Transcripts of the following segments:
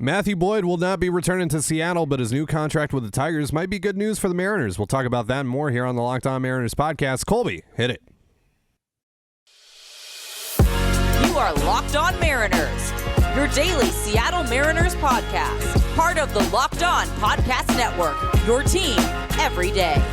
Matthew Boyd will not be returning to Seattle, but his new contract with the Tigers might be good news for the Mariners. We'll talk about that and more here on the Locked On Mariners podcast. Colby, hit it. You are Locked On Mariners, your daily Seattle Mariners podcast. Part of the Locked On Podcast Network, your team every day.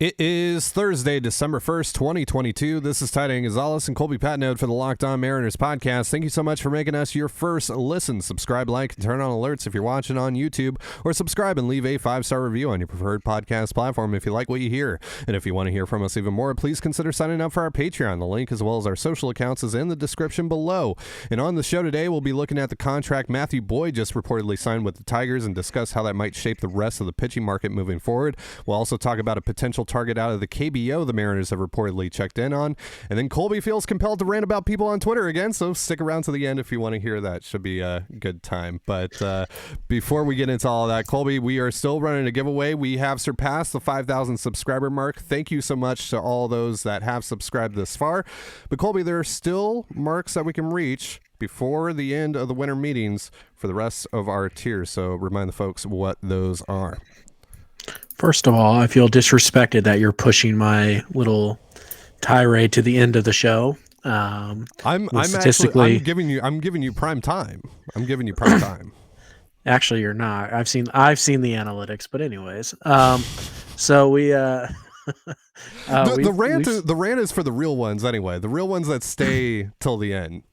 It is Thursday, December 1st, 2022. This is Ty Gonzalez and Colby Patnode for the Locked On Mariners podcast. Thank you so much for making us your first listen. Subscribe, like, and turn on alerts if you're watching on YouTube, or subscribe and leave a 5-star review on your preferred podcast platform if you like what you hear. And if you want to hear from us even more, please consider signing up for our Patreon. The link, as well as our social accounts, is in the description below. And on the show today, we'll be looking at the contract Matthew Boyd just reportedly signed with the Tigers and discuss how that might shape the rest of the pitching market moving forward. We'll also talk about a potential target out of the KBO the Mariners have reportedly checked in on. And then Colby feels compelled to rant about people on Twitter again, so stick around to the end if you want to hear that. Should be a good time. But before we get into all of that, Colby, we are still running a giveaway. We have surpassed the 5,000 subscriber mark. Thank you so much to all those that have subscribed this far. But Colby, there are still marks that we can reach before the end of the winter meetings for the rest of our tiers. So remind the folks what those are. First of all, I feel disrespected that you're pushing my little tirade to the end of the show. I'm giving you prime time. I'm giving you prime time. Actually, you're not. I've seen the analytics, but anyways. So we the rant is for the real ones anyway. The real ones that stay till the end.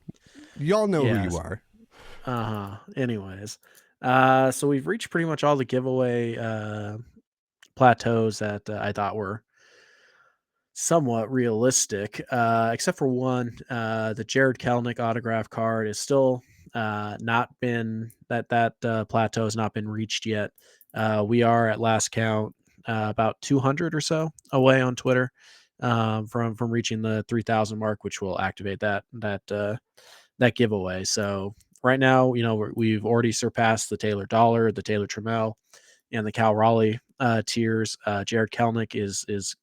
Y'all know who you are. Anyways, so we've reached pretty much all the giveaway plateaus that I thought were somewhat realistic, except for one. The Jared Kelenic autograph card is still not been that plateau has not been reached yet. We are at last count about 200 or so away on Twitter from reaching the 3,000 mark, which will activate that giveaway. So right now, we've already surpassed the Taylor Dollar, the Taylor Trammell, and the Cal Raleigh tiers. Jared Kelenic is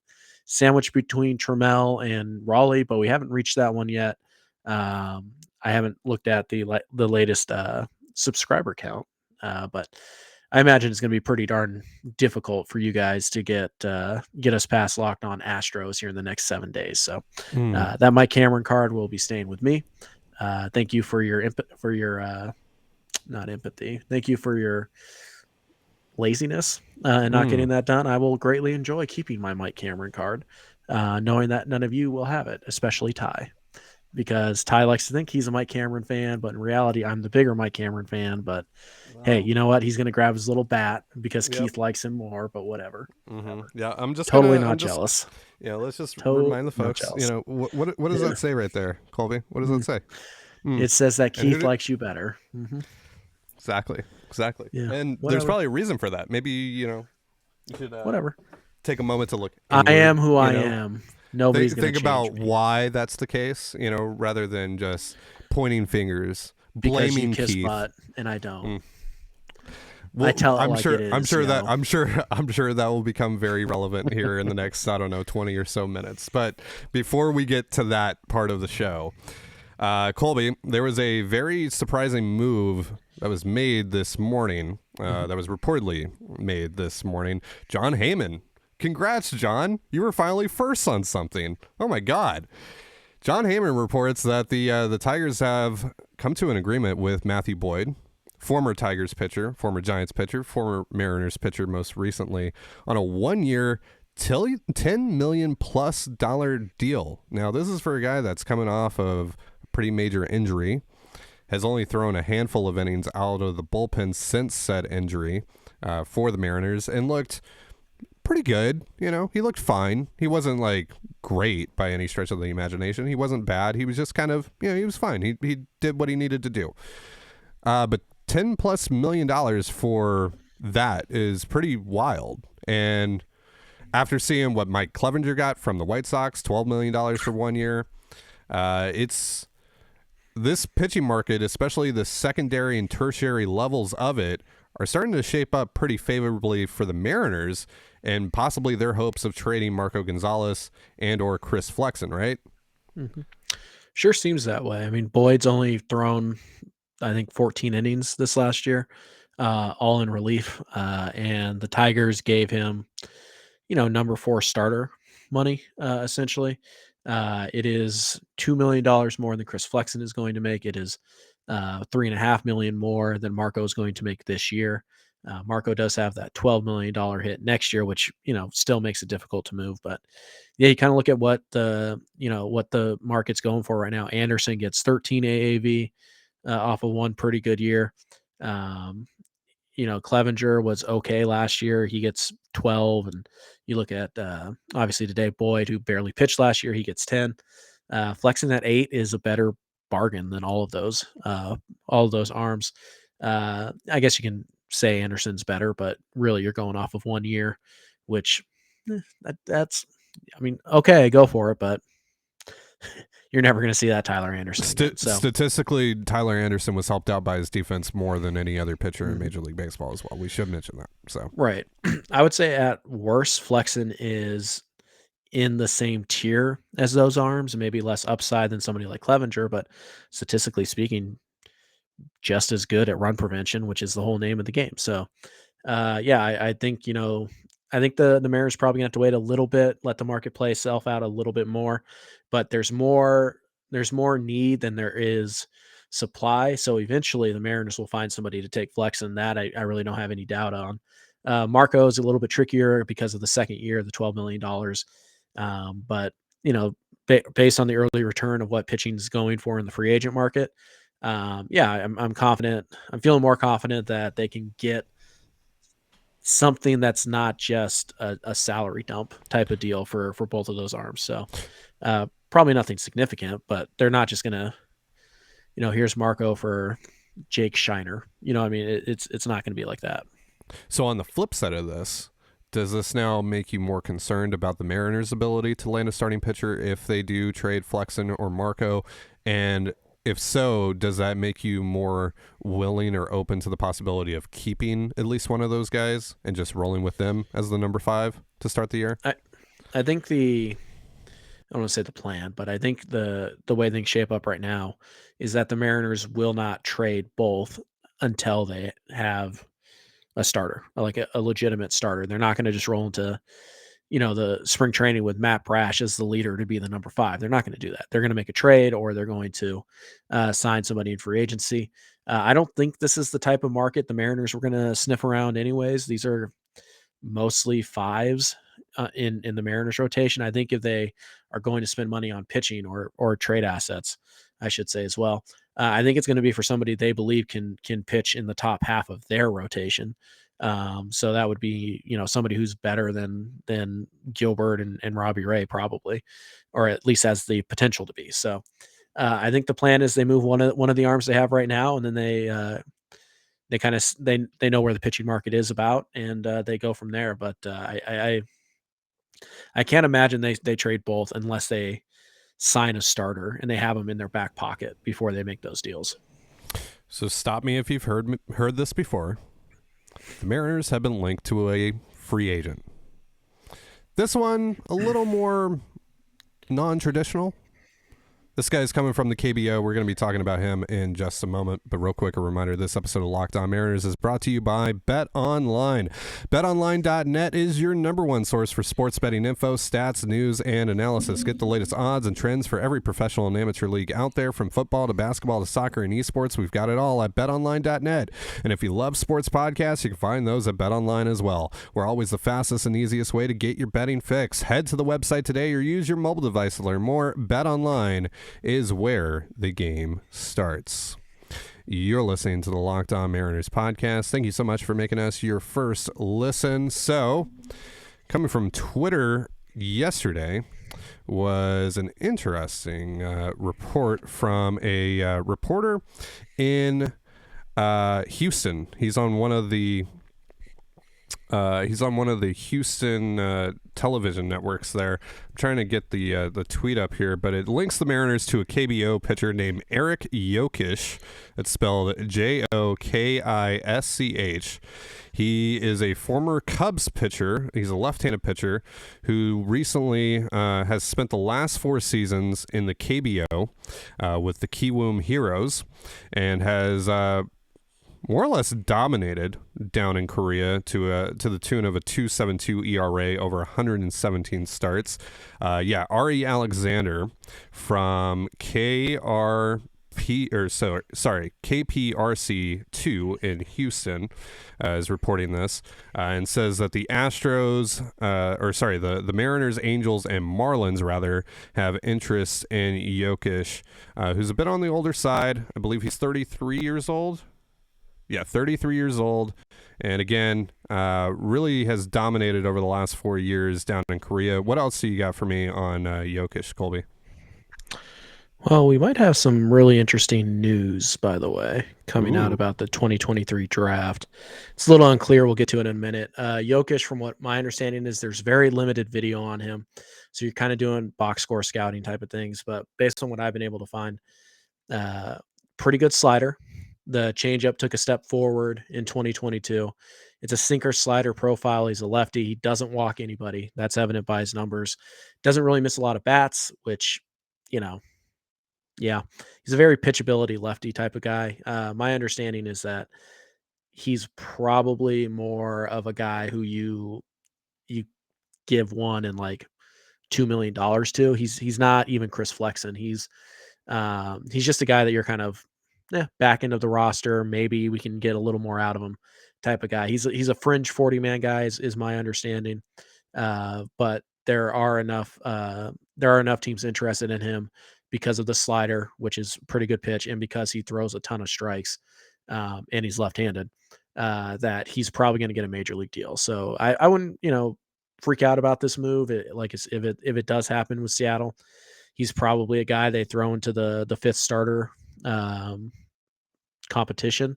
sandwiched between Trammell and Raleigh, but we haven't reached that one yet. I haven't looked at the latest subscriber count, but I imagine it's going to be pretty darn difficult for you guys to get us past Locked On Astros here in the next 7 days. So that Mike Cameron card will be staying with me. Thank you for your not empathy. Thank you for your laziness and not getting that done. I will greatly enjoy keeping my Mike Cameron card, knowing that none of you will have it, especially Ty, because Ty likes to think he's a Mike Cameron fan, but in reality, I'm the bigger Mike Cameron fan. But hey, you know what? He's going to grab his little bat because Keith likes him more, but whatever. Yeah, I'm just totally not jealous. Yeah, let's just remind the folks, what does that say right there, Colby? What does that say? It says that Keith likes you better. Exactly. Yeah, and there's probably a reason for that. Maybe, you should take a moment to look inward, I am who I am. Nobody's going to think about me. Why that's the case, rather than just pointing fingers, because blaming you kiss Keith. butt and I don't. Well, I tell it I'm like sure, it is. I'm sure that will become very relevant here in the next 20 or so minutes. But before we get to that part of the show, Colby, there was a very surprising move that was made this morning, that was reportedly made this morning. Jon Heyman. Congrats, John. You were finally first on something. Oh, my God. Jon Heyman reports that the Tigers have come to an agreement with Matthew Boyd, former Tigers pitcher, former Giants pitcher, former Mariners pitcher most recently, on a 1-year, $10 million plus deal. Now, this is for a guy that's coming off of a pretty major injury, has only thrown a handful of innings out of the bullpen since said injury for the Mariners, and looked pretty good. He looked fine. He wasn't like great by any stretch of the imagination. He wasn't bad. He was just kind of, he was fine. He did what he needed to do. But $10+ million for that is pretty wild. And after seeing what Mike Clevenger got from the White Sox, $12 million for 1 year, this pitching market, especially the secondary and tertiary levels of it, are starting to shape up pretty favorably for the Mariners and possibly their hopes of trading Marco Gonzalez and or Chris Flexen, right? Sure seems that way. I mean, Boyd's only thrown, I think, 14 innings this last year, all in relief. And the Tigers gave him, number 4 starter money, essentially. It is $2 million more than Chris Flexen is going to make. It is 3.5 million more than Marco is going to make this year. Marco does have that $12 million hit next year, which still makes it difficult to move. But yeah, you kind of look at what the market's going for right now. Anderson gets 13 AAV off of one pretty good year. Um, Clevenger was okay last year. He gets 12, and you look at obviously today Boyd, who barely pitched last year, he gets 10. Flexing at 8 is a better bargain than all of those arms. I guess you can say Anderson's better, but really you're going off of 1 year, which that's, I mean, okay, go for it, but you're never going to see that Tyler Anderson again, so. Statistically, Tyler Anderson was helped out by his defense more than any other pitcher in Major League Baseball as well. We should mention that. So right. I would say at worst, Flexen is in the same tier as those arms, maybe less upside than somebody like Clevenger, but statistically speaking, just as good at run prevention, which is the whole name of the game. So, yeah, I think I think the Mariners probably gonna have to wait a little bit, let the market play itself out a little bit more. But there's more need than there is supply. So eventually, the Mariners will find somebody to take flex, and that I really don't have any doubt on. Marco is a little bit trickier because of the second year, the $12 million. But based on the early return of what pitching is going for in the free agent market, yeah, I'm confident. I'm feeling more confident that they can get something that's not just a salary dump type of deal for both of those arms. So probably nothing significant, but they're not just gonna, here's Marco for Jake Shiner. I mean, it's not going to be like that. So on the flip side of this, does this now make you more concerned about the Mariners' ability to land a starting pitcher if they do trade Flexen or Marco? And if so, does that make you more willing or open to the possibility of keeping at least one of those guys and just rolling with them as the number 5 to start the year? I think I don't want to say the plan, but I think the way things shape up right now is that the Mariners will not trade both until they have a starter, like a legitimate starter. They're not going to just roll into the spring training with Matt Brash as the leader to be the number 5. They're not going to do that. They're going to make a trade, or they're going to sign somebody in free agency. I don't think this is the type of market the Mariners were going to sniff around anyways. These are mostly 5s in the Mariners rotation. I think if they are going to spend money on pitching or trade assets, I should say as well, I think it's going to be for somebody they believe can pitch in the top half of their rotation. So that would be, somebody who's better than Gilbert and Robbie Ray probably, or at least has the potential to be. So I think the plan is they move one of the arms they have right now, and then they kind of they know where the pitching market is about, and they go from there. But I can't imagine they trade both unless they sign a starter and they have them in their back pocket before they make those deals. So stop me if you've heard this before. The Mariners have been linked to a free agent. This one, a little more non-traditional. This guy's coming from the KBO. We're going to be talking about him in just a moment. But real quick, a reminder, this episode of Locked On Mariners is brought to you by BetOnline. BetOnline.net is your number one source for sports betting info, stats, news, and analysis. Get the latest odds and trends for every professional and amateur league out there, from football to basketball to soccer and esports. We've got it all at BetOnline.net. And if you love sports podcasts, you can find those at BetOnline as well. We're always the fastest and easiest way to get your betting fix. Head to the website today or use your mobile device to learn more. BetOnline is where the game starts. You're listening to the Locked On Mariners podcast. Thank you so much for making us your first listen. So, coming from Twitter yesterday was an interesting report from a reporter in Houston. He's on one of the He's on one of the Houston television networks there. I'm trying to get the tweet up here, but it links the Mariners to a KBO pitcher named Eric Jokisch. It's spelled Jokisch. He is a former Cubs pitcher. He's a left-handed pitcher who recently has spent the last 4 seasons in the KBO with the Kiwoom Heroes and has more or less dominated down in Korea to the tune of a 2.72 ERA over 117 starts. Ari Alexander from KPRC 2 in Houston is reporting this and says that the the Mariners, Angels, and Marlins rather have interest in Jokisch, who's a bit on the older side. I believe he's 33 years old. Yeah, 33 years old. And again, really has dominated over the last 4 years down in Korea. What else do you got for me on Jokisch, Colby? Well, we might have some really interesting news, by the way, coming out about the 2023 draft. It's a little unclear. We'll get to it in a minute. Jokic, from what my understanding is, there's very limited video on him. So you're kind of doing box score scouting type of things. But based on what I've been able to find, pretty good slider. The changeup took a step forward in 2022. It's a sinker slider profile. He's a lefty. He doesn't walk anybody. That's evident by his numbers. Doesn't really miss a lot of bats, which, yeah, he's a very pitchability lefty type of guy. My understanding is that he's probably more of a guy who you give one and like $2 million to. He's not even Chris Flexen. He's just a guy that you're kind of back end of the roster. Maybe we can get a little more out of him type of guy. He's a fringe 40-man guy is my understanding. But there are enough teams interested in him because of the slider, which is a pretty good pitch, and because he throws a ton of strikes, and he's left-handed, that he's probably going to get a major league deal. So I wouldn't, freak out about this move. If it does happen with Seattle, he's probably a guy they throw into the fifth starter competition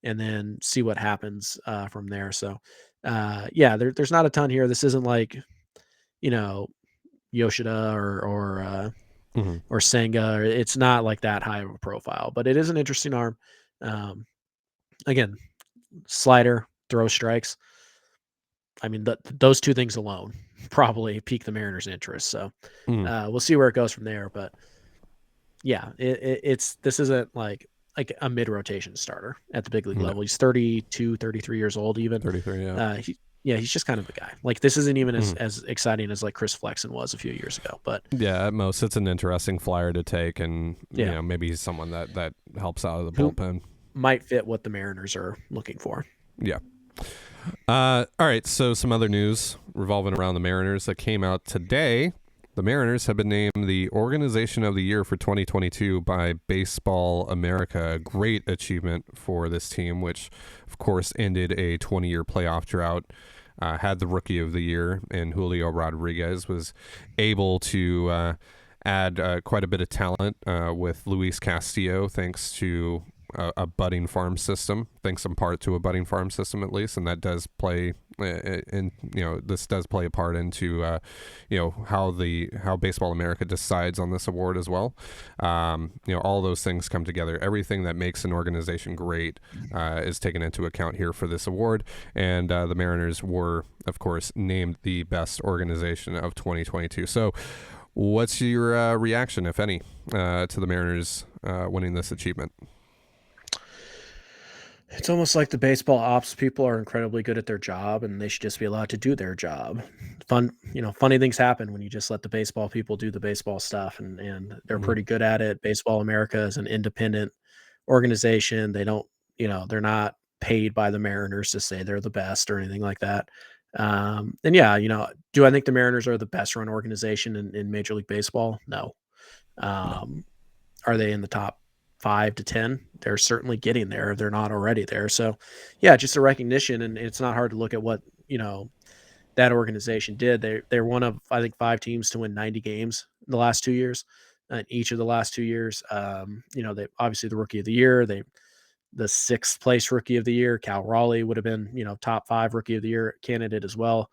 and then see what happens from there. So there's not a ton here. This isn't like, Yoshida or Senga. It's not like that high of a profile, but it is an interesting arm. Again, slider, throw strikes. I mean, those two things alone probably pique the Mariners' interest. So we'll see where it goes from there. But yeah, this isn't like a mid-rotation starter at the big league level. He's 32, 33 years old even. 33, yeah. He's just kind of a guy. Like, this isn't even as exciting as like Chris Flexen was a few years ago. But yeah, at most it's an interesting flyer to take, and maybe he's someone that helps out of the bullpen. Might fit what the Mariners are looking for. Yeah. All right, so some other news revolving around the Mariners that came out today. The Mariners have been named the Organization of the Year for 2022 by Baseball America. A great achievement for this team, which, of course, ended a 20-year playoff drought. Had the Rookie of the Year, and Julio Rodriguez was able to add quite a bit of talent with Luis Castillo, thanks to a budding farm system, thanks in part to a budding farm system at least, and that does play this does play a part into how Baseball America decides on this award as well. All those things come together. Everything that makes an organization great is taken into account here for this award, and the Mariners were, of course, named the best organization of 2022. So what's your reaction, if any, to the Mariners winning this achievement? It's almost like the baseball ops people are incredibly good at their job, and they should just be allowed to do their job. Funny things happen when you just let the baseball people do the baseball stuff, and they're pretty good at it. Baseball America is an independent organization. They don't, they're not paid by the Mariners to say they're the best or anything like that. Do I think the Mariners are the best run organization in Major League Baseball? No. Are they in the top 5 to 10? They're certainly getting there if they're not already there. So yeah, just a recognition, and it's not hard to look at what that organization did. They're one of, I think, 5 teams to win 90 games in the last 2 years. In each of the last 2 years, they obviously the Rookie of the Year. They the 6th place rookie of the year. Cal Raleigh would have been, top 5 rookie of the year candidate as well.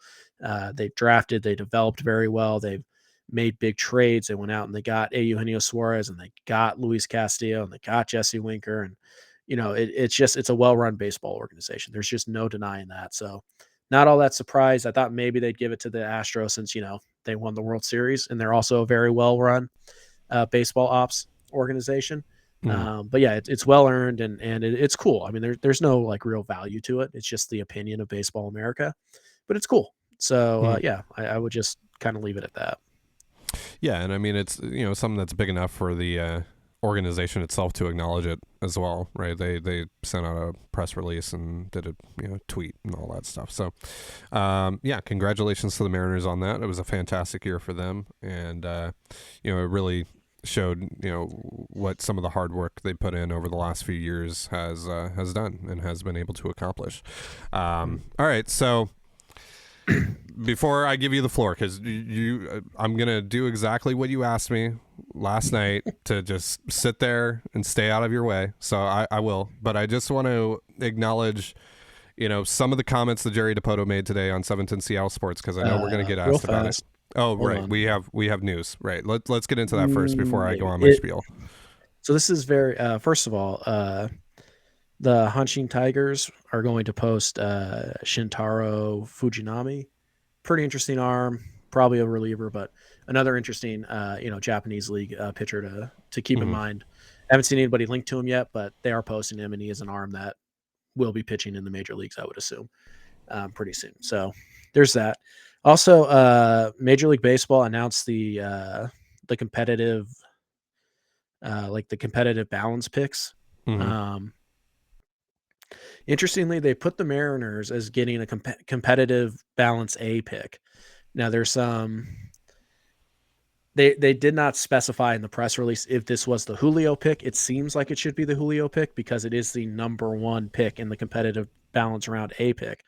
They drafted, they developed very well. They've made big trades. They went out and they got Eugenio Suarez, and they got Luis Castillo, and they got Jesse Winker. And, it's a well-run baseball organization. There's just no denying that. So not all that surprised. I thought maybe they'd give it to the Astros since, they won the World Series, and they're also a very well-run baseball ops organization. But yeah, it's well earned, and it's cool. I mean, there's no like real value to it. It's just the opinion of Baseball America, but it's cool. So yeah, I would just kind of leave it at that. Yeah, and I mean it's something that's big enough for the organization itself to acknowledge it as well, right? They sent out a press release and did a tweet and all that stuff. So yeah, congratulations to the Mariners on that. It was a fantastic year for them, and it really showed what some of the hard work they put in over the last few years has done and has been able to accomplish. All right, so before I give you the floor, because I'm gonna do exactly what you asked me last night to just sit there and stay out of your way. So I will, but I just want to acknowledge some of the comments that Jerry Dipoto made today on 710 Seattle Sports, because I know we're gonna get asked about it. Oh, hold right. On. We have news. Right. Let's get into that first before I go on my spiel. So this is very first of all, the Hanshin Tigers are going to post Shintaro Fujinami. Pretty interesting arm, probably a reliever, but another interesting Japanese league pitcher to keep in mind. I haven't seen anybody linked to him yet, but they are posting him, and he is an arm that will be pitching in the major leagues, I would assume, pretty soon. So there's that. Also, Major League Baseball announced the competitive, the competitive balance picks. Interestingly, they put the Mariners as getting a competitive balance A pick. Now, there's some. They did not specify in the press release if this was the Julio pick. It seems like it should be the Julio pick because it is the number 1 pick in the competitive balance round A pick,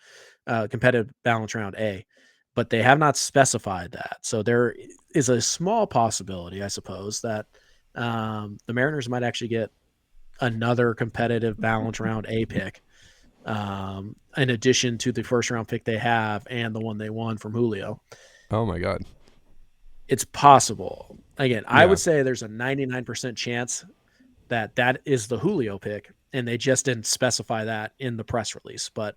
competitive balance round A. But they have not specified that. So there is a small possibility, I suppose, that the Mariners might actually get another competitive balance round A pick in addition to the first round pick they have and the one they won from Julio. Oh, my God. It's possible. Again, I would say there's a 99% chance that is the Julio pick, and they just didn't specify that in the press release. But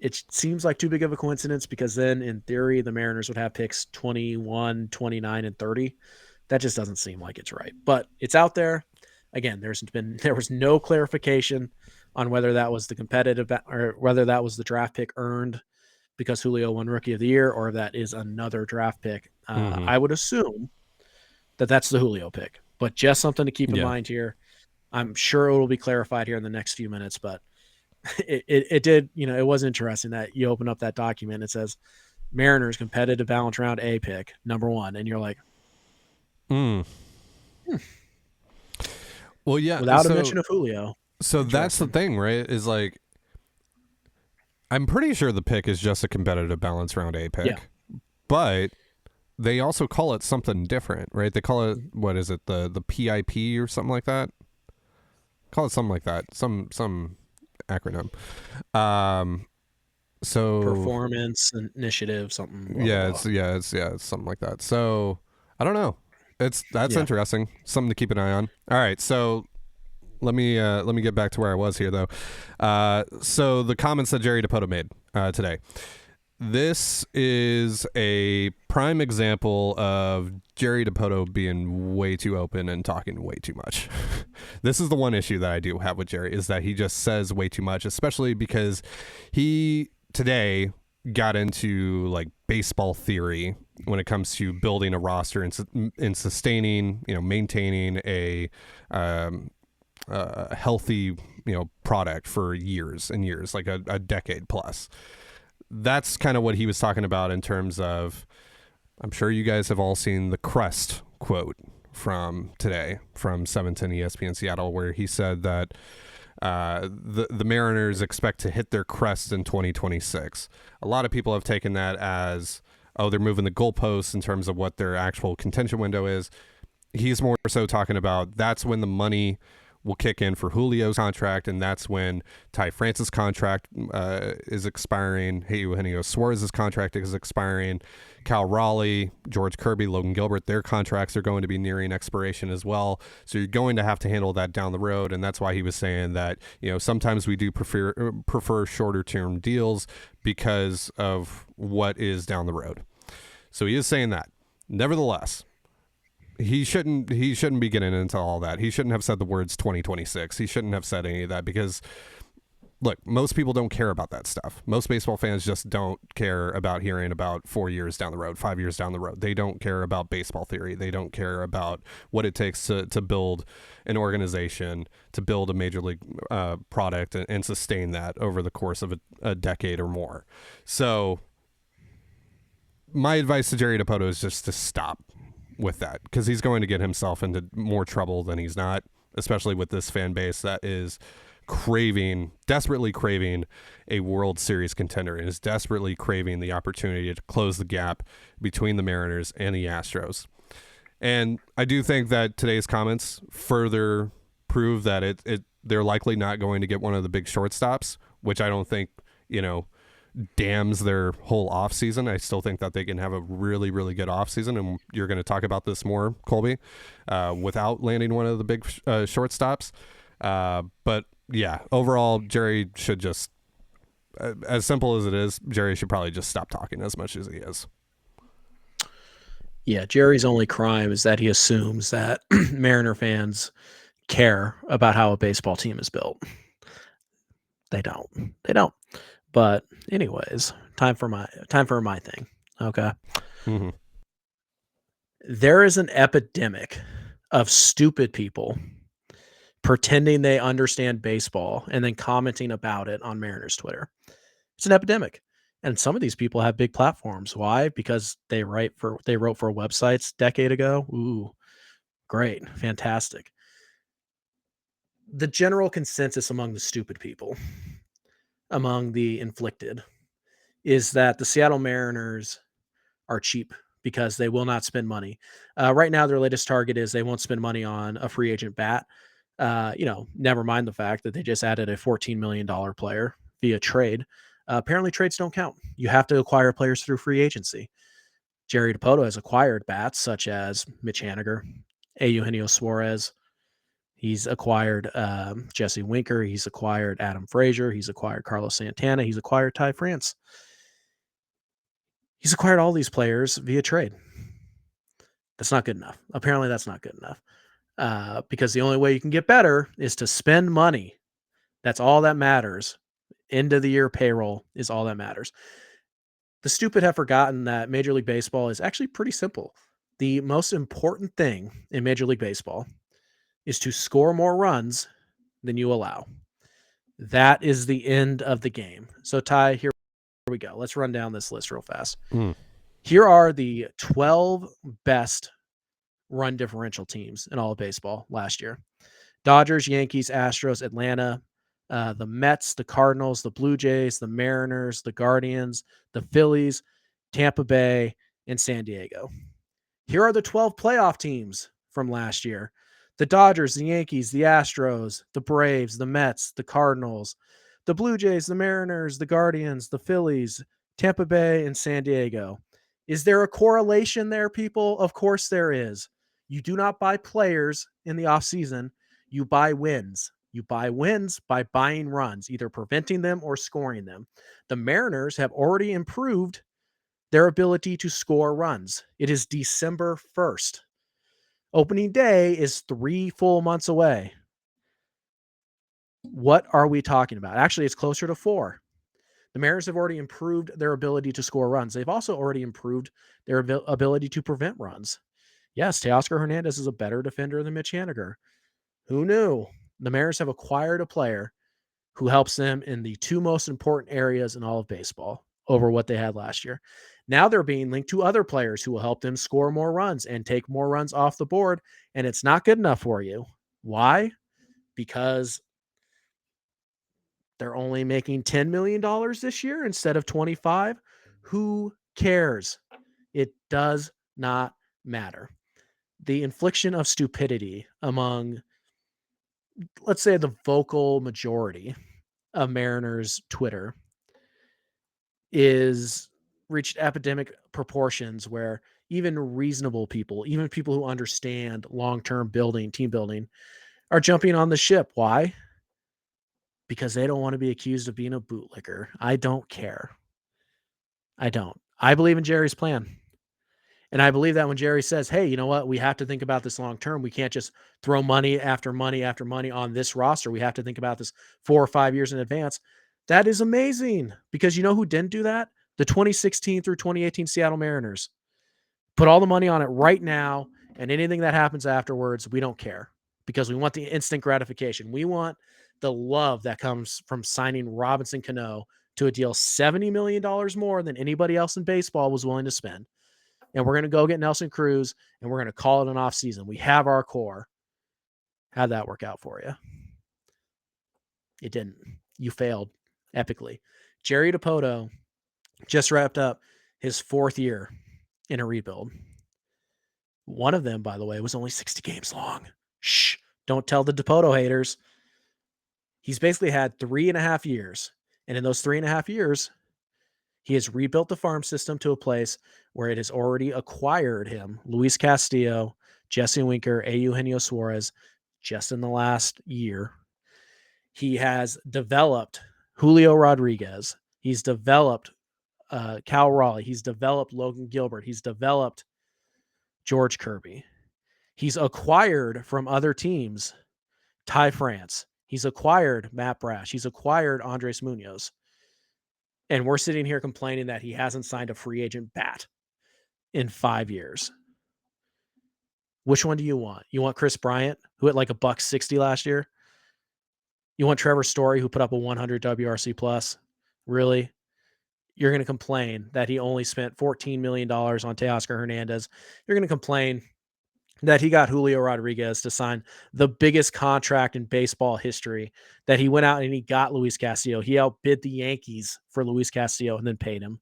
it seems like too big of a coincidence, because then in theory the Mariners would have picks 21, 29, and 30. That just doesn't seem like it's right, but it's out there. Again, there was no clarification on whether that was the competitive or whether that was the draft pick earned because Julio won Rookie of the Year, or if that is another draft pick. I would assume that that's the Julio pick, but just something to keep in mind here. I'm sure it will be clarified here in the next few minutes, but it did, it was interesting that you open up that document. It says Mariners competitive balance round A pick, number 1. And you're like, well, yeah, without a mention of Julio. So that's the thing, right? Is like, I'm pretty sure the pick is just a competitive balance round A pick, but they also call it something different, right? They call it, what is it? The PIP or something like that. Call it something like that. Some acronym. So performance initiative, something. Blah, yeah, blah. It's something like that. So I don't know. That's interesting. Something to keep an eye on. All right, so let me get back to where I was here though. So the comments that Jerry Dipoto made today. This is a prime example of Jerry Dipoto being way too open and talking way too much. This is the one issue that I do have with Jerry, is that he just says way too much, especially because he today got into like baseball theory when it comes to building a roster and sustaining, maintaining a healthy, product for years and years, like a decade plus. That's kind of what he was talking about in terms of, I'm sure you guys have all seen the crest quote from today from 710 ESPN Seattle, where he said that the Mariners expect to hit their crest in 2026. A lot of people have taken that as, oh, they're moving the goalposts in terms of what their actual contention window is. he's more so talking about that's when the money will kick in for Julio's contract, and that's when Ty Francis' contract is expiring. Eugenio Suarez's contract is expiring. Cal Raleigh, George Kirby, Logan Gilbert, their contracts are going to be nearing expiration as well. So you're going to have to handle that down the road, and that's why he was saying that, you know, sometimes we do prefer shorter term deals because of what is down the road. So he is saying that. Nevertheless, he shouldn't be getting into all that. He shouldn't have said the words 2026. He shouldn't have said any of that because, look, most people don't care about that stuff. Most baseball fans just don't care about hearing about 4 years down the road, 5 years down the road. They don't care about baseball theory. They don't care about what it takes to build an organization, to build a major league product and sustain that over the course of a decade or more. So my advice to Jerry Dipoto is just to stop with that, because he's going to get himself into more trouble than he's not, especially with this fan base that is desperately craving a World Series contender and is desperately craving the opportunity to close the gap between the Mariners and the Astros. And I do think that today's comments further prove that they're likely not going to get one of the big shortstops, which I don't think, you know, damns their whole offseason. I still think that they can have a really, really good offseason, and you're going to talk about this more, Colby, without landing one of the big shortstops. But yeah, overall, Jerry should just, as simple as it is, Jerry should probably just stop talking as much as he is. Yeah, Jerry's only crime is that he assumes that Mariner fans care about how a baseball team is built. They don't. But anyways, time for my thing. Okay. Mm-hmm. There is an epidemic of stupid people pretending they understand baseball and then commenting about it on Mariners Twitter. It's an epidemic. And some of these people have big platforms. Why? Because they wrote for websites a decade ago. Ooh, great. Fantastic. The general consensus among the stupid people, among the inflicted, is that the Seattle Mariners are cheap because they will not spend money. Right now, their latest target is they won't spend money on a free agent bat. Never mind the fact that they just added a $14 million player via trade. Apparently, trades don't count. You have to acquire players through free agency. Jerry Dipoto has acquired bats such as Mitch Haniger, Eugenio Suarez. He's acquired Jesse Winker. He's acquired Adam Frazier. He's acquired Carlos Santana. He's acquired Ty France. He's acquired all these players via trade. That's not good enough. Apparently, that's not good enough because the only way you can get better is to spend money. That's all that matters. End of the year payroll is all that matters. The stupid have forgotten that Major League Baseball is actually pretty simple. The most important thing in Major League Baseball is to score more runs than you allow. That is the end of the game. So, Ty, here we go. Let's run down this list real fast. Here are the 12 best run differential teams in all of baseball last year. Dodgers, Yankees, Astros, Atlanta, the Mets, the Cardinals, the Blue Jays, the Mariners, the Guardians, the Phillies, Tampa Bay, and San Diego. Here are the 12 playoff teams from last year. The Dodgers, the Yankees, the Astros, the Braves, the Mets, the Cardinals, the Blue Jays, the Mariners, the Guardians, the Phillies, Tampa Bay, and San Diego. Is there a correlation there, people? Of course there is. You do not buy players in the offseason. You buy wins. You buy wins by buying runs, either preventing them or scoring them. The Mariners have already improved their ability to score runs. It is December 1st. Opening day is 3 full months away. What are we talking about? Actually, it's closer to 4. The Mariners have already improved their ability to score runs. They've also already improved their ability to prevent runs. Yes, Teoscar Hernandez is a better defender than Mitch Haniger. Who knew? The Mariners have acquired a player who helps them in the 2 most important areas in all of baseball over what they had last year. Now they're being linked to other players who will help them score more runs and take more runs off the board, and it's not good enough for you. Why? Because they're only making $10 million this year instead of 25. Who cares? It does not matter. the infliction of stupidity among, let's say, the vocal majority of Mariners Twitter is reached epidemic proportions where even reasonable people, even people who understand long-term building, team building, are jumping on the ship. Why? Because they don't want to be accused of being a bootlicker. I don't care. I don't. I believe in Jerry's plan. And I believe that when Jerry says, hey, you know what? We have to think about this long term. We can't just throw money after money after money on this roster. We have to think about this 4 or 5 years in advance. That is amazing, because you know who didn't do that? The 2016 through 2018 Seattle Mariners. Put all the money on it right now, and anything that happens afterwards, we don't care, because we want the instant gratification. We want the love that comes from signing Robinson Cano to a deal $70 million more than anybody else in baseball was willing to spend. And we're going to go get Nelson Cruz, and we're going to call it an off season. We have our core. How'd that work out for you? It didn't. You failed epically. Jerry Dipoto just wrapped up his 4th year in a rebuild. One of them, by the way, was only 60 games long. Shh, don't tell the Dipoto haters. He's basically had 3.5 years. And in those 3.5 years, he has rebuilt the farm system to a place where it has already acquired him, Luis Castillo, Jesse Winker, Eugenio Suarez, just in the last year. He has developed Julio Rodriguez. He's developed Cal Raleigh. He's developed Logan Gilbert. He's developed George Kirby. He's acquired from other teams Ty France. He's acquired Matt Brash. He's acquired Andres Munoz. And we're sitting here complaining that he hasn't signed a free agent bat in 5 years. Which one do you want? You want Chris Bryant, who hit like $160 last year? You want Trevor Story, who put up a 100 WRC plus? Really? You're going to complain that he only spent $14 million on Teoscar Hernandez. You're going to complain that he got Julio Rodriguez to sign the biggest contract in baseball history, that he went out and he got Luis Castillo. He outbid the Yankees for Luis Castillo and then paid him.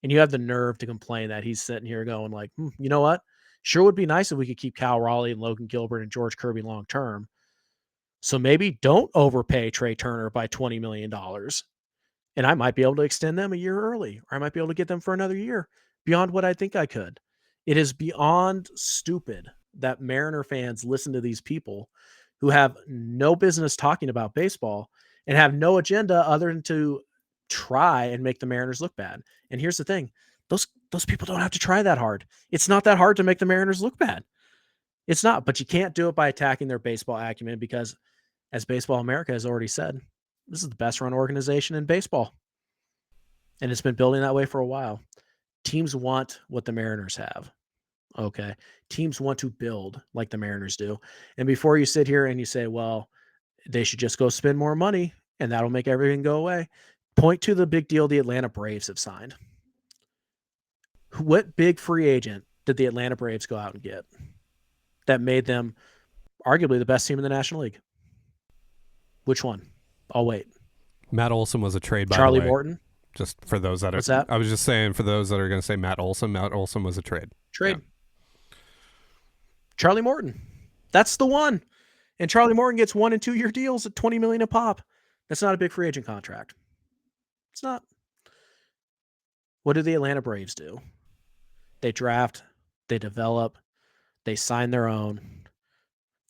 And you have the nerve to complain that he's sitting here going like, you know what? Sure would be nice if we could keep Cal Raleigh and Logan Gilbert and George Kirby long term. So maybe don't overpay Trey Turner by $20 million. And I might be able to extend them a year early, or I might be able to get them for another year beyond what I think I could. It is beyond stupid that Mariner fans listen to these people who have no business talking about baseball and have no agenda other than to try and make the Mariners look bad. And here's the thing. Those people don't have to try that hard. It's not that hard to make the Mariners look bad. It's not, but you can't do it by attacking their baseball acumen, because as Baseball America has already said, this is the best run organization in baseball. And it's been building that way for a while. Teams want what the Mariners have. Okay. Teams want to build like the Mariners do. And before you sit here and you say, well, they should just go spend more money and that'll make everything go away, point to the big deal the Atlanta Braves have signed. What big free agent did the Atlanta Braves go out and get that made them arguably the best team in the National League? Which one? I'll wait. Matt Olson was a trade, by Charlie the way. Morton? Just for those that are... What's that? I was just saying, for those that are going to say Matt Olson was a trade. Trade. Yeah. Charlie Morton. That's the one. And Charlie Morton gets 1 and 2 year deals at $20 million a pop. That's not a big free agent contract. It's not. What do the Atlanta Braves do? They draft, they develop, they sign their own,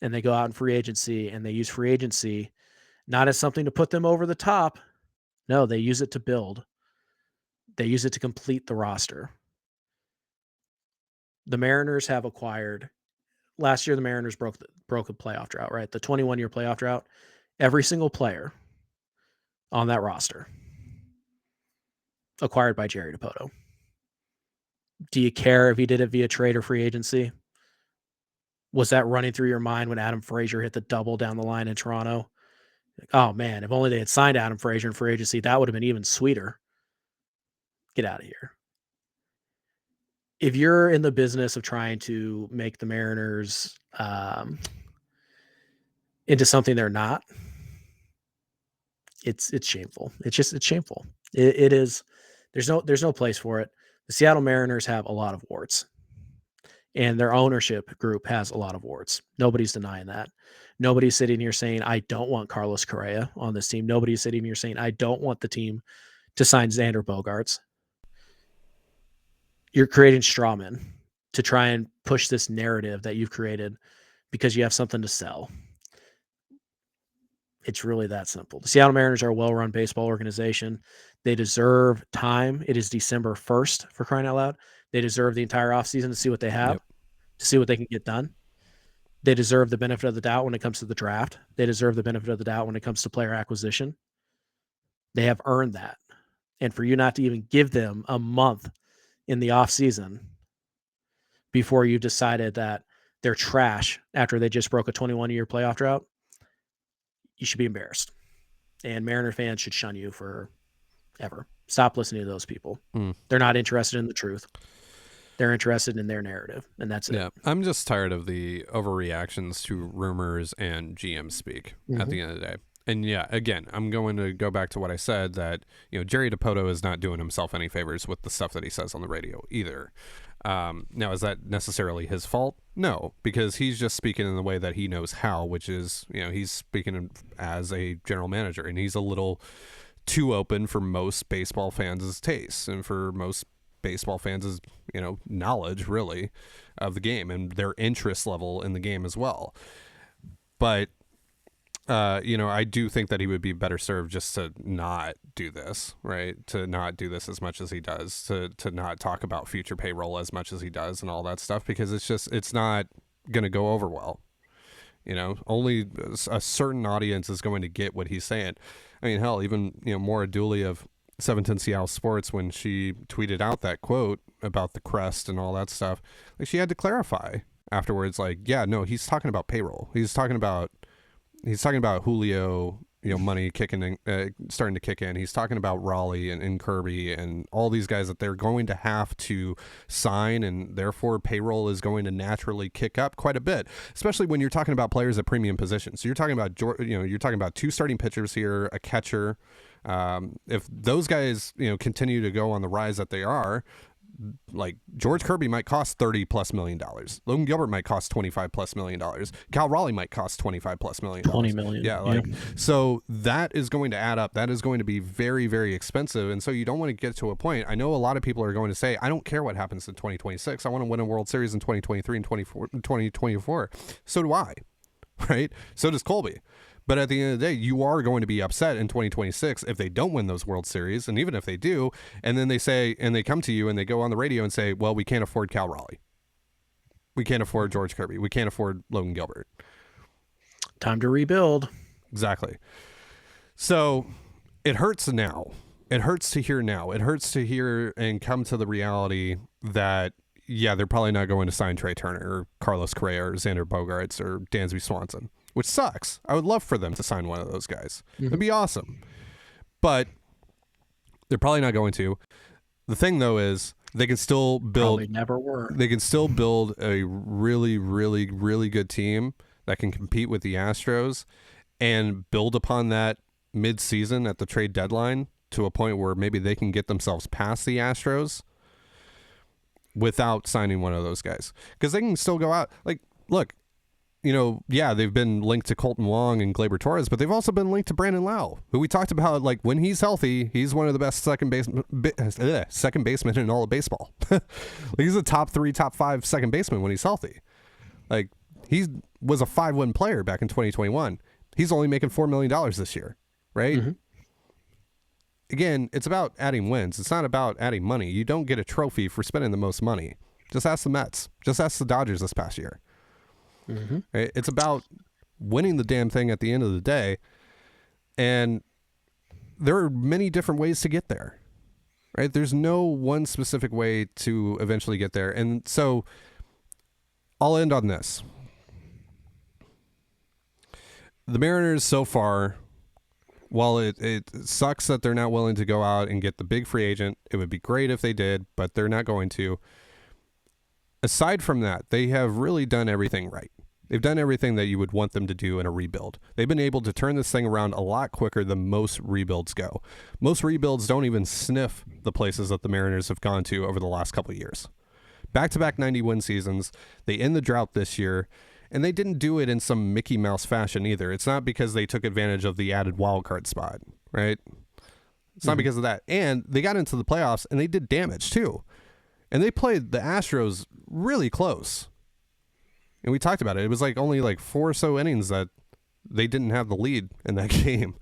and they go out in free agency, and they use free agency not as something to put them over the top. No, they use it to build. They use it to complete the roster. The Mariners have acquired. Last year, the Mariners broke a playoff drought, right? The 21-year playoff drought. Every single player on that roster acquired by Jerry Dipoto. Do you care if he did it via trade or free agency? Was that running through your mind when Adam Frazier hit the double down the line in Toronto? Oh, man, if only they had signed Adam Frazier in free agency, that would have been even sweeter. Get out of here. If you're in the business of trying to make the Mariners into something they're not, it's shameful. It's shameful. It is. There's no place for it. The Seattle Mariners have a lot of warts. And their ownership group has a lot of warts. Nobody's denying that. Nobody's sitting here saying, I don't want Carlos Correa on this team. Nobody's sitting here saying, I don't want the team to sign Xander Bogaerts. You're creating strawmen to try and push this narrative that you've created because you have something to sell. It's really that simple. The Seattle Mariners are a well-run baseball organization. They deserve time. It is December 1st, for crying out loud. They deserve the entire offseason to see what they have, to see what they can get done. They deserve the benefit of the doubt when it comes to the draft. They deserve the benefit of the doubt when it comes to player acquisition. They have earned that. And for you not to even give them a month in the offseason before you decided that they're trash after they just broke a 21-year playoff drought, you should be embarrassed. And Mariner fans should shun you forever. Stop listening to those people. They're not interested in the truth. They're interested in their narrative, and that's it. Yeah, I'm just tired of the overreactions to rumors and GM speak at the end of the day. And yeah, again, I'm going to go back to what I said, that Jerry Dipoto is not doing himself any favors with the stuff that he says on the radio either. Now, is that necessarily his fault? No, because he's just speaking in the way that he knows how, which is, he's speaking as a general manager, and he's a little too open for most baseball fans' tastes and for most baseball fans' knowledge, really, of the game and their interest level in the game as well. But I do think that he would be better served just to not do this, right? To not do this as much as he does, to not talk about future payroll as much as he does and all that stuff, because it's not going to go over well. Only a certain audience is going to get what he's saying. I mean, hell, even, Maura Dooley of 710 Seattle Sports, when she tweeted out that quote about the crest and all that stuff, like, she had to clarify afterwards, like, yeah, no, he's talking about payroll. He's talking about Julio, money kicking in, starting to kick in. He's talking about Raleigh and Kirby and all these guys that they're going to have to sign, and therefore payroll is going to naturally kick up quite a bit, especially when you're talking about players at premium positions. So you're talking about, you're talking about 2 starting pitchers here, a catcher. If those guys, continue to go on the rise that they are, like George Kirby might cost $30+ million. Logan Gilbert might cost $25+ million. Cal Raleigh might cost $25+ million. $20 million. Yeah. So that is going to add up. That is going to be very, very expensive. And so you don't want to get to a point. I know a lot of people are going to say, I don't care what happens in 2026. I want to win a World Series in 2023 and 2024. So do I. Right. So does Colby. But at the end of the day, you are going to be upset in 2026 if they don't win those World Series. And even if they do, and then they say, and they come to you and they go on the radio and say, well, we can't afford Cal Raleigh. We can't afford George Kirby. We can't afford Logan Gilbert. Time to rebuild. Exactly. So it hurts now. It hurts to hear now. It hurts to hear and come to the reality that, yeah, they're probably not going to sign Trey Turner or Carlos Correa or Xander Bogaerts or Dansby Swanson, which sucks. I would love for them to sign one of those guys. It'd be awesome. But they're probably not going to. The thing, though, is they can still build. Probably never were. They can still build a really, really, really good team that can compete with the Astros and build upon that mid-season at the trade deadline to a point where maybe they can get themselves past the Astros without signing one of those guys. Because they can still go out. Like, look, yeah, they've been linked to Colton Wong and Gleyber Torres, but they've also been linked to Brandon Lau, who we talked about. Like, when he's healthy, he's one of the best second basemen in all of baseball. He's a top 3, top 5 second baseman when he's healthy. Like, he was a 5-win player back in 2021. He's only making $4 million this year, right? Mm-hmm. Again, it's about adding wins. It's not about adding money. You don't get a trophy for spending the most money. Just ask the Mets. Just ask the Dodgers this past year. Mm-hmm. Right? It's about winning the damn thing at the end of the day. And there are many different ways to get there. Right? There's no one specific way to eventually get there. And so I'll end on this. The Mariners so far, while it sucks that they're not willing to go out and get the big free agent, it would be great if they did, but they're not going to. Aside from that, they have really done everything right. They've done everything that you would want them to do in a rebuild. They've been able to turn this thing around a lot quicker than most rebuilds go. Most rebuilds don't even sniff the places that the Mariners have gone to over the last couple of years. back-to-back 90-win seasons. They end the drought this year, and they didn't do it in some Mickey Mouse fashion either. It's not because they took advantage of the added wild card spot, right? It's not because of that. And they got into the playoffs, and they did damage too. And they played the Astros really close. And we talked about it. It was like only like 4 or so innings that they didn't have the lead in that game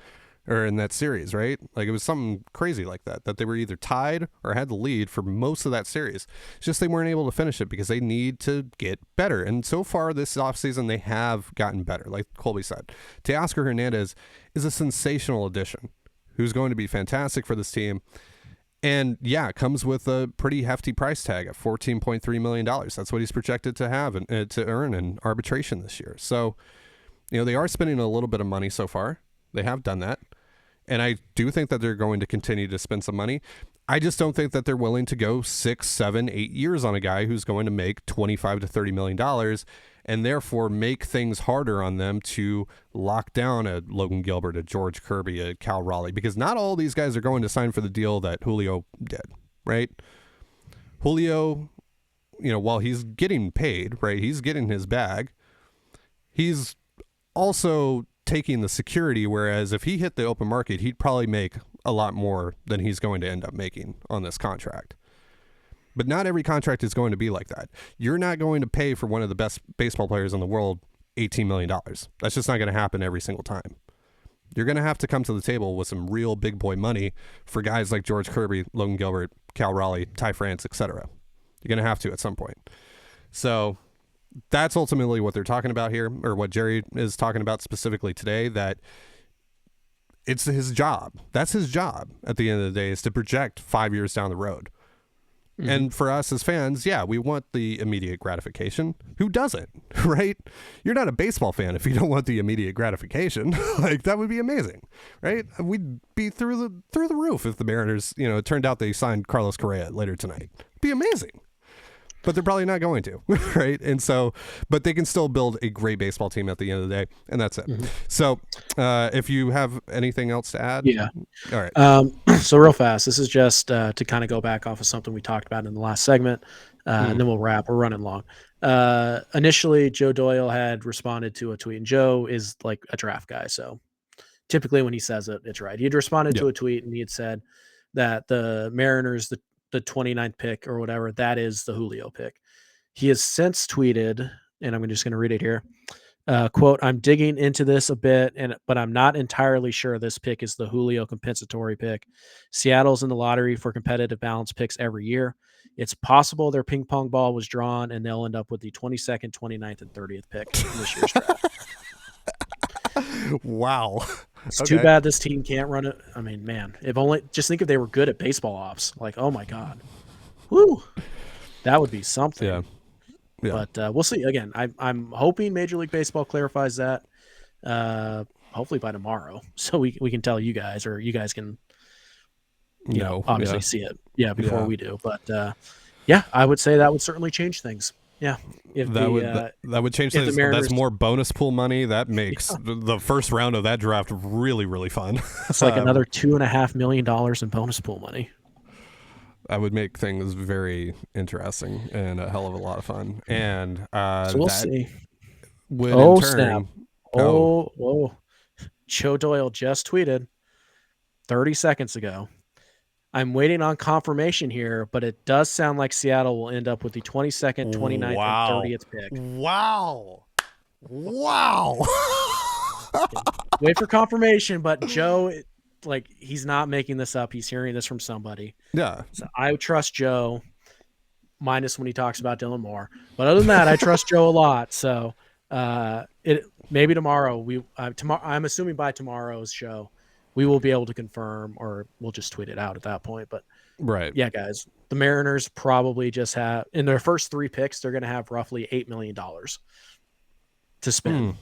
or in that series, right? Like it was something crazy like that they were either tied or had the lead for most of that series. It's just they weren't able to finish it because they need to get better. And so far this offseason, they have gotten better. Like Colby said, Teoscar Hernandez is a sensational addition who's going to be fantastic for this team. And yeah, it comes with a pretty hefty price tag of $14.3 million. That's what he's projected to have and to earn in arbitration this year. So, they are spending a little bit of money so far. They have done that. And I do think that they're going to continue to spend some money. I just don't think that they're willing to go 6, 7, 8 years on a guy who's going to make $25 to $30 million and therefore make things harder on them to lock down a Logan Gilbert, a George Kirby, a Cal Raleigh, because not all these guys are going to sign for the deal that Julio did, right? Julio, while he's getting paid, right, he's getting his bag, he's also taking the security, whereas if he hit the open market, he'd probably make a lot more than he's going to end up making on this contract. But not every contract is going to be like that. You're not going to pay for one of the best baseball players in the world $18 million. That's just not going to happen every single time. You're going to have to come to the table with some real big boy money for guys like George Kirby, Logan Gilbert, Cal Raleigh, Ty France, etc. You're going to have to at some point. So that's ultimately what they're talking about here, or what Jerry is talking about specifically today, that it's his job. That's his job at the end of the day, is to project 5 years down the road. Mm-hmm. And for us as fans, yeah, we want the immediate gratification. Who doesn't, right? You're not a baseball fan if you don't want the immediate gratification. Like, that would be amazing, right? We'd be through the roof if the Mariners, it turned out they signed Carlos Correa later tonight. It'd be amazing. But they're probably not going to, right? And so, but they can still build a great baseball team at the end of the day, and that's it. Mm-hmm. So, if you have anything else to add, yeah. All right. So real fast, this is just to kind of go back off of something we talked about in the last segment, and then we'll wrap. We're running long. Initially, Joe Doyle had responded to a tweet, and Joe is like a draft guy, so typically when he says it, it's right. He had responded to a tweet, and he had said that the Mariners, the 29th pick or whatever, that is the Julio pick. He has since tweeted, and I'm just going to read it here. Quote, "I'm digging into this a bit, but I'm not entirely sure this pick is the Julio compensatory pick. Seattle's in the lottery for competitive balance picks every year. It's possible their ping pong ball was drawn and they'll end up with the 22nd, 29th, and 30th pick in this year's draft." Wow. It's too bad this team can't run it. I mean, man, just think if they were good at baseball ops. Like, oh my God. Woo. That would be something. Yeah. But we'll see. Again, I'm hoping Major League Baseball clarifies that hopefully by tomorrow, so we can tell you guys, or you guys can obviously see it before we do. But I would say that would certainly change things. Yeah, if that would change things. That's more bonus pool money. That makes the first round of that draft really, really fun. It's like another $2.5 million in bonus pool money. That would make things very interesting and a hell of a lot of fun. And so we'll see. Snap! Whoa! Joe Doyle just tweeted 30 seconds ago. "I'm waiting on confirmation here, but it does sound like Seattle will end up with the 22nd, 29th, and 30th pick." Wow. Wait for confirmation, but Joe, he's not making this up. He's hearing this from somebody. Yeah. So I trust Joe, minus when he talks about Dylan Moore. But other than that, I trust Joe a lot. So maybe tomorrow. I'm assuming by tomorrow's show, we will be able to confirm, or we'll just tweet it out at that point. But right. Yeah, guys, the Mariners probably just have, in their first 3 picks, they're going to have roughly $8 million to spend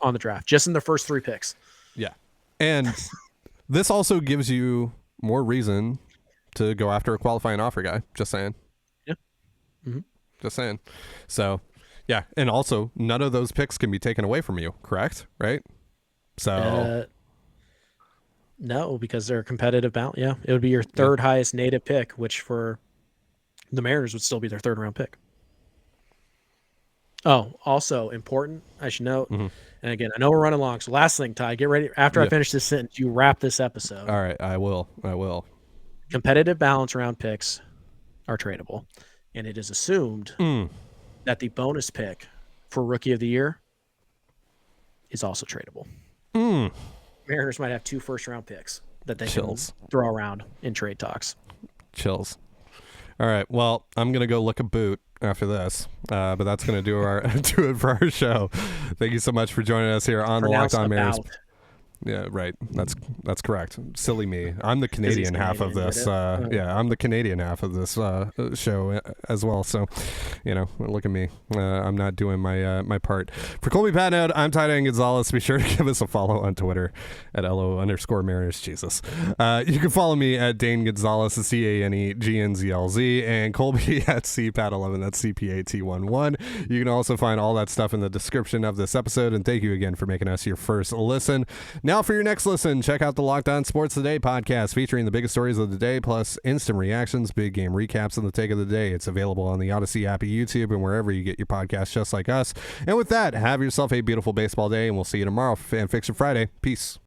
on the draft, just in the first 3 picks. Yeah. And this also gives you more reason to go after a qualifying offer guy. Just saying. Yeah. Mm-hmm. Just saying. So, yeah. And also, none of those picks can be taken away from you, correct? Right? So... no, because they're a competitive balance. Yeah, it would be your third highest native pick, which for the Mariners would still be their 3rd round pick. Oh, also important, I should note. Mhm. And again, I know we're running long. So last thing, Ty, get ready. After I Yeah. finish this sentence, you wrap this episode. All right, I will. Competitive balance round picks are tradable. And it is assumed that the bonus pick for Rookie of the Year is also tradable. Mariners might have 2 first-round picks that they Chills. can throw around in trade talks. Chills. All right. Well, I'm gonna go look a boot after this, but that's gonna do it for our show. Thank you so much for joining us here on the Locked On Mariners. Yeah, right. That's correct. Silly me. I'm the Canadian half of this. I'm the Canadian half of this show as well. So, look at me. I'm not doing my part. For Colby Patnode, I'm Ty Gonzalez. Be sure to give us a follow on Twitter at LO_Mariners. Jesus. You can follow me at Dane Gonzalez, CANEGNZLZ, and Colby at CPAT11. That's CPAT11. You can also find all that stuff in the description of this episode. And thank you again for making us your first listen. Now for your next listen, check out the Locked On Sports Today podcast featuring the biggest stories of the day, plus instant reactions, big game recaps, and the take of the day. It's available on the Odyssey app, YouTube, and wherever you get your podcasts just like us. And with that, have yourself a beautiful baseball day, and we'll see you tomorrow for Fan Fiction Friday. Peace.